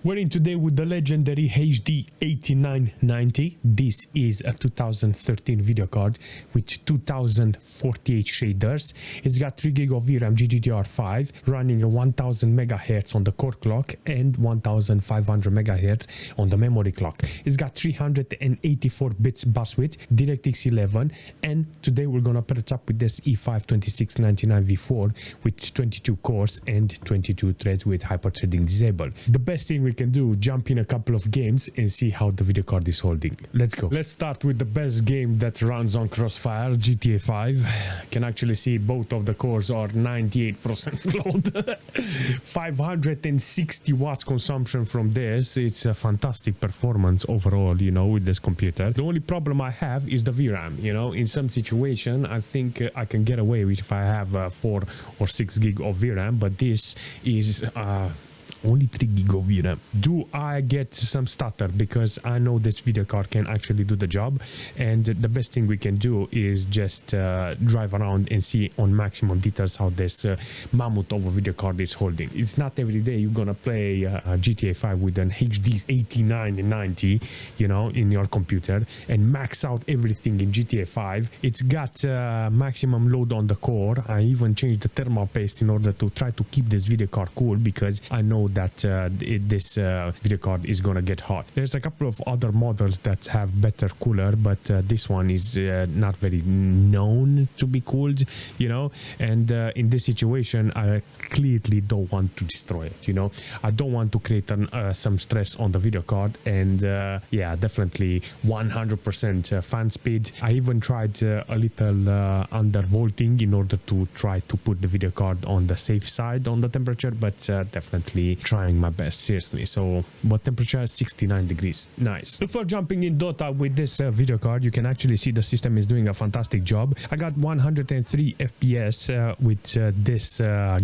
We're in today with the legendary HD 8990. This is a 2013 video card with 2048 shaders. It's got 3 GB of VRAM GDDR5 running a 1000 MHz on the core clock and 1500 MHz on the memory clock. It's got 384 bits bus width, DirectX 11, and today we're gonna put it up with this E5 2699V4 with 22 cores and 22 threads with hyperthreading disabled. The best thing we can do, jump in a couple of games and see how the video card is holding. Let's go. Let's start with the best game that runs on Crossfire, GTA 5. Can actually see both of the cores are 98% load. 560 watts consumption from this. It's a fantastic performance overall, you know, with this computer. The only problem I have is the VRAM, you know. In some situation, I think I can get away with if I have 4 or 6 gig of VRAM, but this is only 3 gig of VRAM. Do I get some stutter? Because I know this video card can actually do the job, and the best thing we can do is just drive around and see on maximum details how this mammoth of a video card is holding. It's not every day you're gonna play GTA 5 with an HD 8990, you know, in your computer and max out everything in GTA 5. It's got maximum load on the core. I even changed the thermal paste in order to try to keep this video card cool, because I know that this video card is gonna get hot. There's a couple of other models that have better cooler, but this one is not very known to be cooled, you know, and in this situation I clearly don't want to destroy it, you know. I don't want to create some stress on the video card, and yeah, definitely 100% fan speed. I even tried a little undervolting in order to try to put the video card on the safe side on the temperature, but definitely trying my best, seriously. So what temperature is 69 degrees. Nice. Before jumping in Dota with this video card, you can actually see the system is doing a fantastic job. I got 103 FPS with this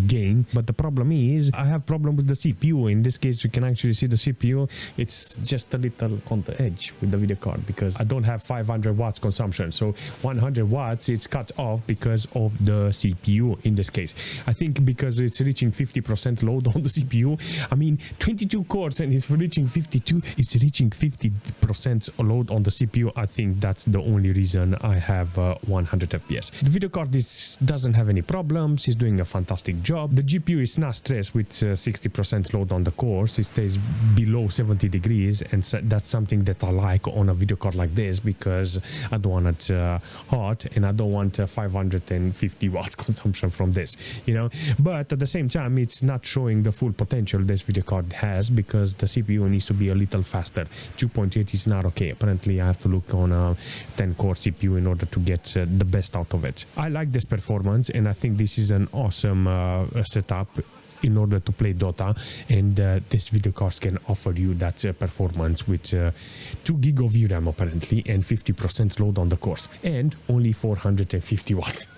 game, but the problem is I have problem with the CPU. In this case, you can actually see the CPU, it's just a little on the edge with the video card because I don't have 500 watts consumption. So 100 watts it's cut off because of the CPU in this case. I think because it's reaching 50% load on the CPU. I mean, 22 cores and it's reaching 52, it's reaching 50% load on the CPU. I think that's the only reason I have 100 FPS. The video card doesn't have any problems. It's doing a fantastic job. The GPU is not stressed with 60% load on the cores. It stays below 70 degrees, and that's something that I like on a video card like this, because I don't want it hot and I don't want 550 watts consumption from this, you know. But at the same time, it's not showing the full potential this video card has, because the CPU needs to be a little faster. 2.8 is not okay. Apparently I have to look on a 10 core CPU in order to get the best out of it. I like this performance, and I think this is an awesome setup in order to play Dota, and this video cards can offer you that performance with 2 gig of VRAM apparently, and 50% load on the cores, and only 450 watts.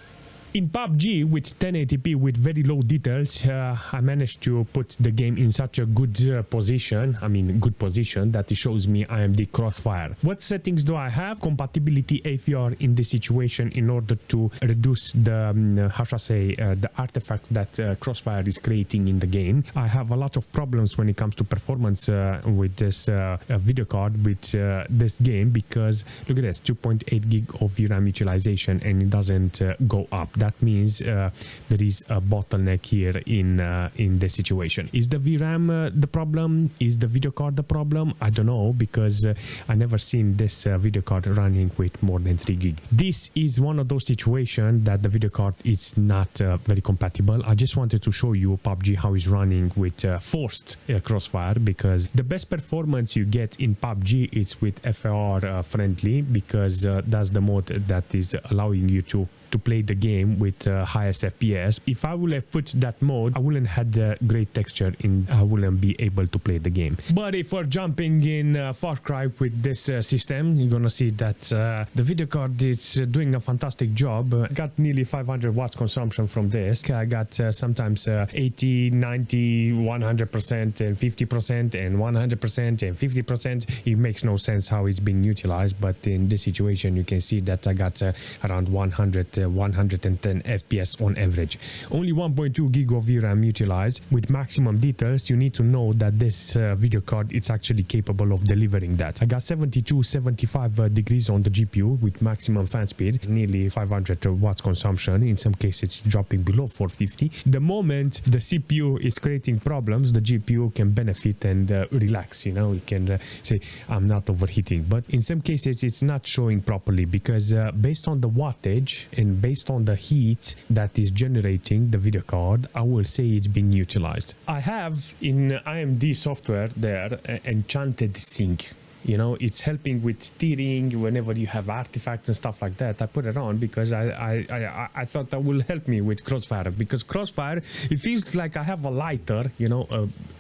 In PUBG with 1080p with very low details, I managed to put the game in such a good position, that it shows me AMD Crossfire. What settings do I have? Compatibility AVR in this situation in order to reduce the, the artifact that Crossfire is creating in the game. I have a lot of problems when it comes to performance with this video card with this game, because look at this, 2.8 gig of VRAM utilization, and it doesn't go up. That means there is a bottleneck here in this situation. Is the VRAM the problem? Is the video card the problem? I don't know, because I never seen this video card running with more than 3 gig. This is one of those situations that the video card is not very compatible. I just wanted to show you PUBG how it's running with forced Crossfire, because the best performance you get in PUBG is with FAR friendly, because that's the mode that is allowing you to play the game with highest FPS. If I would have put that mode, I wouldn't have the great texture and I wouldn't be able to play the game. But if we're jumping in Far Cry with this system, you're gonna see that the video card is doing a fantastic job. Got nearly 500 watts consumption from this. I got sometimes 80, 90, 100% and 50% and 100% and 50%. It makes no sense how it's being utilized, but in this situation you can see that I got around 100 at 110 FPS on average. Only 1.2 gig of VRAM utilized. With maximum details, you need to know that this video card is actually capable of delivering that. I got 72-75 degrees on the GPU with maximum fan speed, nearly 500 watts consumption. In some cases, it's dropping below 450. The moment the CPU is creating problems, the GPU can benefit and relax. You know, it can say, I'm not overheating. But in some cases, it's not showing properly because based on the wattage and based on the heat that is generating the video card, I will say it's being utilized. I have in AMD software there enchanted sync. You know, it's helping with steering whenever you have artifacts and stuff like that. I put it on because I thought that will help me with crossfire, because crossfire, it feels like I have a lighter, you know,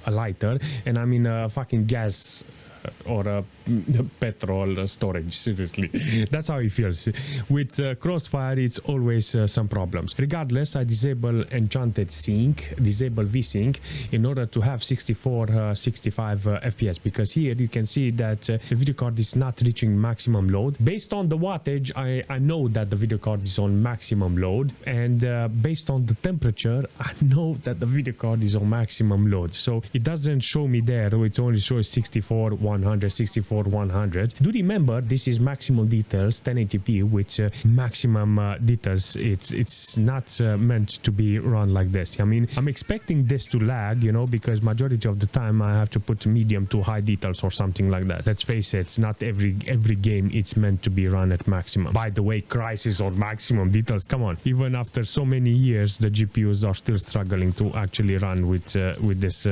a lighter, and I'm in a fucking gas or a petrol storage. Seriously, that's how it feels. With crossfire, it's always some problems. Regardless, I disable enchanted sync, disable vsync in order to have 64 65 fps, because here you can see that the video card is not reaching maximum load. Based on the wattage, I know that the video card is on maximum load, and based on the temperature, I know that the video card is on maximum load. So it doesn't show me there, it only shows 64 100, 64 100. Do remember, this is maximum details 1080p with maximum details. It's not meant to be run like this. I mean, I'm expecting this to lag, you know, because majority of the time I have to put medium to high details or something like that. Let's face it, it's not every game it's meant to be run at maximum. By the way, Crysis or maximum details, come on, even after so many years the GPUs are still struggling to actually run with this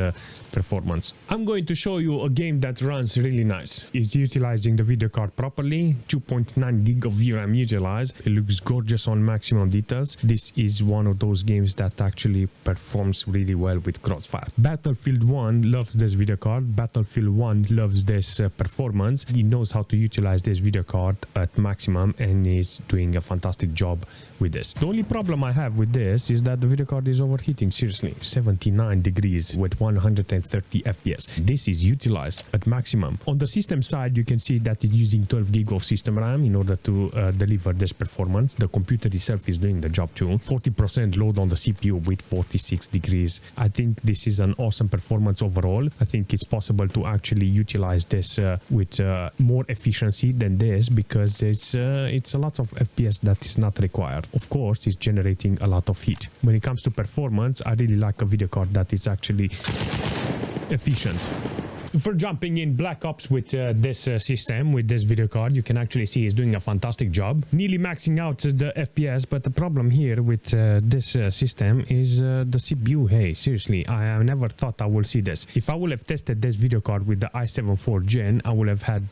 performance. I'm going to show you a game that runs really nice. It's utilizing the video card properly. 2.9 gig of VRAM utilized. It looks gorgeous on maximum details. This is one of those games that actually performs really well with crossfire. Battlefield 1 loves this video card. Battlefield 1 loves this performance. He knows how to utilize this video card at maximum and is doing a fantastic job with this. The only problem I have with this is that the video card is overheating. Seriously, 79 degrees with 130 FPS. This is utilized at maximum. On the system side, you can see that it's using 12 gig of system RAM in order to deliver this performance. The computer itself is doing the job too. 40% load on the CPU with 46 degrees. I think this is an awesome performance overall. I think it's possible to actually utilize this with more efficiency than this, because it's a lot of FPS that is not required. Of course, it's generating a lot of heat. When it comes to performance, I really like a video card that is actually efficient. For jumping in Black Ops with this system, with this video card, you can actually see it's doing a fantastic job, nearly maxing out the FPS. But the problem here with this system is the CPU. Hey, seriously, I never thought I will see this. If I would have tested this video card with the i7 4th Gen, I would have had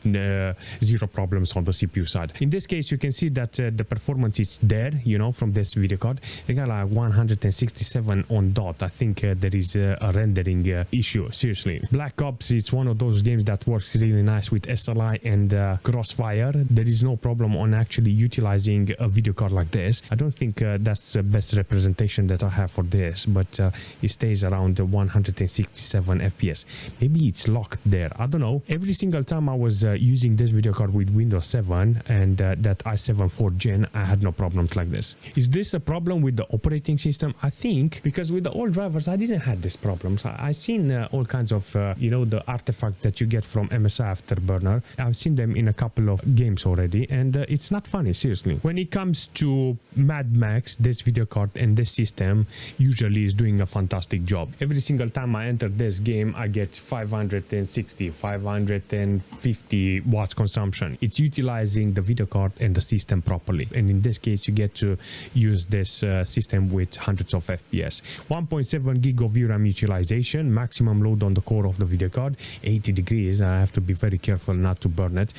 zero problems on the CPU side. In this case, you can see that the performance is there, you know, from this video card. I got like 167 on dot. I think there is a rendering issue. Seriously, Black Ops, it's one of those games that works really nice with SLI and crossfire. There is no problem on actually utilizing a video card like this. I don't think that's the best representation that I have for this, but it stays around 167 FPS. Maybe it's locked there, I don't know. Every single time I was using this video card with Windows 7 and that i7 4th Gen, I had no problems like this. Is this a problem with the operating system? I think because with the old drivers I didn't have these problems. I seen all kinds of you know, the artifact that you get from MSI Afterburner. I've seen them in a couple of games already, and it's not funny, seriously. When it comes to Mad Max, this video card and this system usually is doing a fantastic job. Every single time I enter this game, I get 560, 550 watts consumption. It's utilizing the video card and the system properly, and in this case you get to use this system with hundreds of FPS. 1.7 gig of VRAM utilization, maximum load on the core of the video card, 80 degrees. I have to be very careful not to burn it.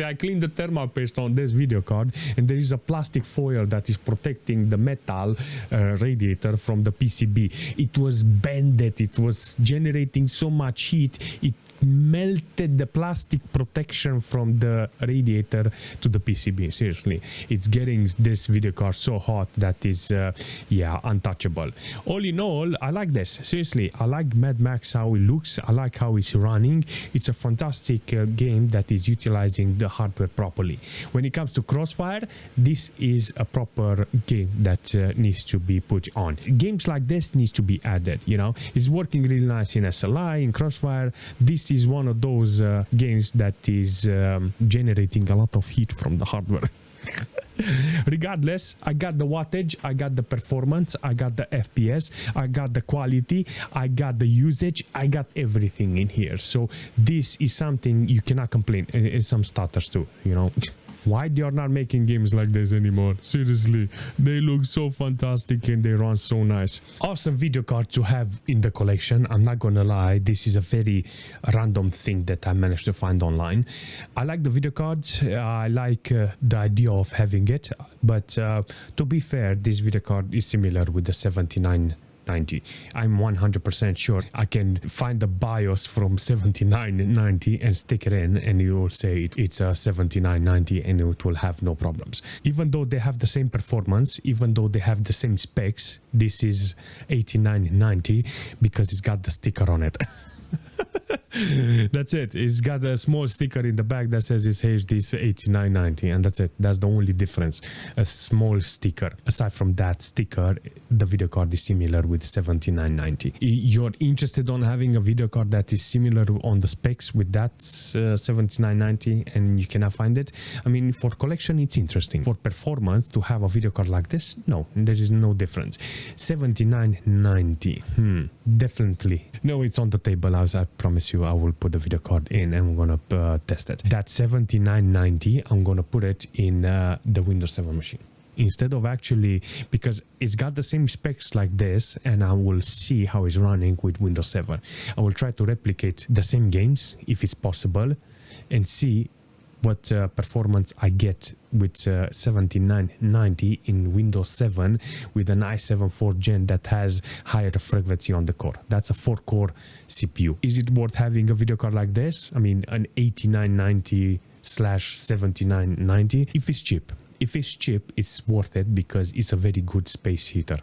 I cleaned the thermal paste on this video card, and there is a plastic foil that is protecting the metal radiator from the PCB. It was bended, it was generating so much heat, it melted the plastic protection from the radiator to the PCB. Seriously, it's getting this video card so hot that is untouchable. All in all, I like this. Seriously, I like Mad Max how it looks. I like how it's running. It's a fantastic game that is utilizing the hardware properly. When it comes to Crossfire, this is a proper game that needs to be put on. Games like this needs to be added, you know. It's working really nice in SLI, in Crossfire. This is one of those games that is generating a lot of heat from the hardware. Regardless, I got the wattage, I got the performance, I got the FPS, I got the quality, I got the usage, I got everything in here. So this is something you cannot complain. And some starters too, you know. Why they are not making games like this anymore? Seriously, they look so fantastic and they run so nice. Awesome video card to have in the collection. I'm not gonna lie, this is a very random thing that I managed to find online. I like the video cards, I like the idea of having it, but to be fair, this video card is similar with the 7990. I'm 100% sure I can find the BIOS from 7990 and stick it in, and you will say it's a 7990 and it will have no problems. Even though they have the same performance, even though they have the same specs, this is 8990 because it's got the sticker on it. That's it. It's got a small sticker in the back that says it's HD 8990, and that's it. That's the only difference. A small sticker. Aside from that sticker, the video card is similar with 7990. You're interested on having a video card that is similar on the specs with that 7990 and you cannot find it? I mean, for collection it's interesting. For performance, to have a video card like this, no, there is no difference. 7990, definitely. No, it's on the table. I promise you I will put the video card in and we're gonna test it. That 7990, I'm gonna put it in the Windows 7 machine. Instead of actually, because it's got the same specs like this, and I will see how it's running with Windows 7. I will try to replicate the same games if it's possible and see what performance I get with 7990 in Windows 7 with an i7 4th gen that has higher frequency on the core. That's a 4-core CPU. Is it worth having a video card like this? I mean, an 8990/7990 if it's cheap. If it's cheap, it's worth it because it's a very good space heater.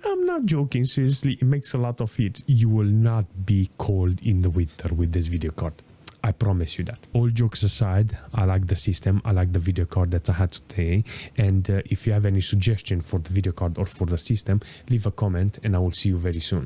I'm not joking, seriously, it makes a lot of heat. You will not be cold in the winter with this video card. I promise you that. All jokes aside, I like the system, I like the video card that I had today, and if you have any suggestion for the video card or for the system, leave a comment and I will see you very soon.